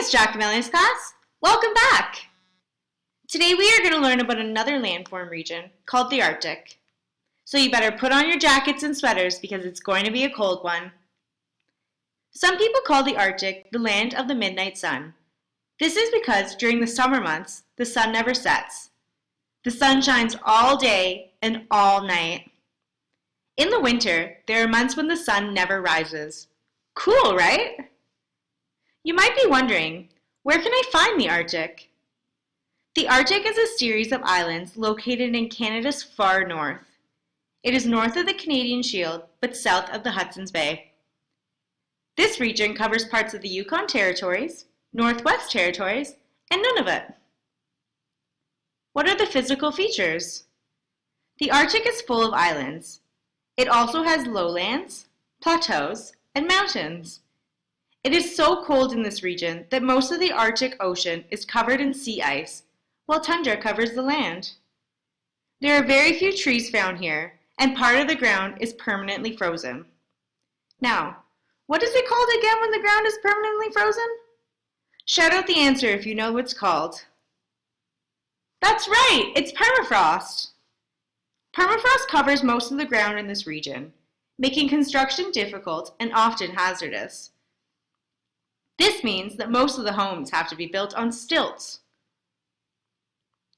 Miss Giacomelli's class. Welcome back. Today we are going to learn about another landform region called the Arctic. So you better put on your jackets and sweaters because it's going to be a cold one. Some people call the Arctic the land of the midnight sun. This is because during the summer months, the sun never sets. The sun shines all day and all night. In the winter, there are months when the sun never rises. Cool, right? You might be wondering, where can I find the Arctic? The Arctic is a series of islands located in Canada's far north. It is north of the Canadian Shield, but south of the Hudson's Bay. This region covers parts of the Yukon Territories, Northwest Territories, and Nunavut. What are the physical features? The Arctic is full of islands. It also has lowlands, plateaus, and mountains. It is so cold in this region that most of the Arctic Ocean is covered in sea ice, while tundra covers the land. There are very few trees found here, and part of the ground is permanently frozen. Now, what is it called again when the ground is permanently frozen? Shout out the answer if you know what it's called. That's right, it's permafrost. Permafrost covers most of the ground in this region, making construction difficult and often hazardous. This means that most of the homes have to be built on stilts.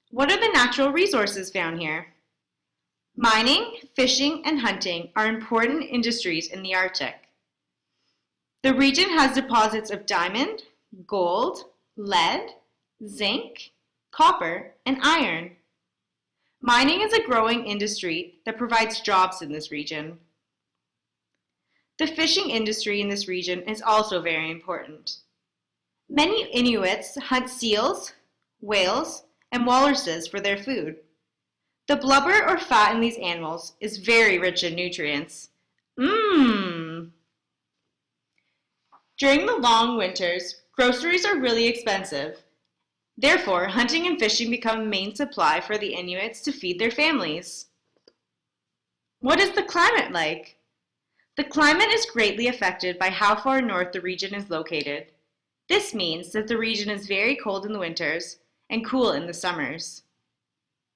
What are the natural resources found here? Mining, fishing, and hunting are important industries in the Arctic. The region has deposits of diamond, gold, lead, zinc, copper, and iron. Mining is a growing industry that provides jobs in this region. The fishing industry in this region is also very important. Many Inuits hunt seals, whales, and walruses for their food. The blubber or fat in these animals is very rich in nutrients. During the long winters, groceries are really expensive. Therefore, hunting and fishing become the main supply for the Inuits to feed their families. What is the climate like? The climate is greatly affected by how far north the region is located. This means that the region is very cold in the winters and cool in the summers.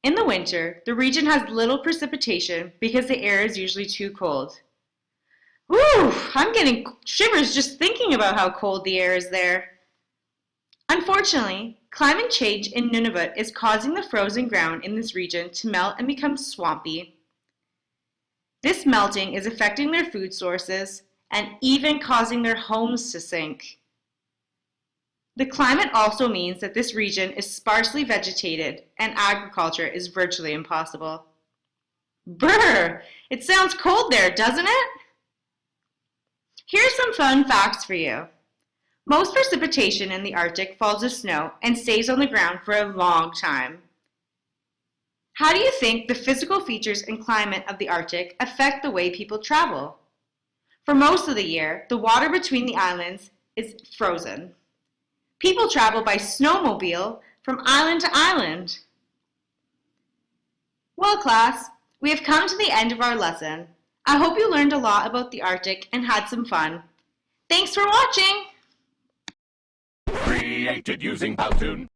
In the winter, the region has little precipitation because the air is usually too cold. Whew, I'm getting shivers just thinking about how cold the air is there. Unfortunately, climate change in Nunavut is causing the frozen ground in this region to melt and become swampy. This melting is affecting their food sources and even causing their homes to sink. The climate also means that this region is sparsely vegetated and agriculture is virtually impossible. Brr! It sounds cold there, doesn't it? Here's some fun facts for you. Most precipitation in the Arctic falls as snow and stays on the ground for a long time. How do you think the physical features and climate of the Arctic affect the way people travel? For most of the year, the water between the islands is frozen. People travel by snowmobile from island to island. Well, class, we have come to the end of our lesson. I hope you learned a lot about the Arctic and had some fun. Thanks for watching! Created using Powtoon.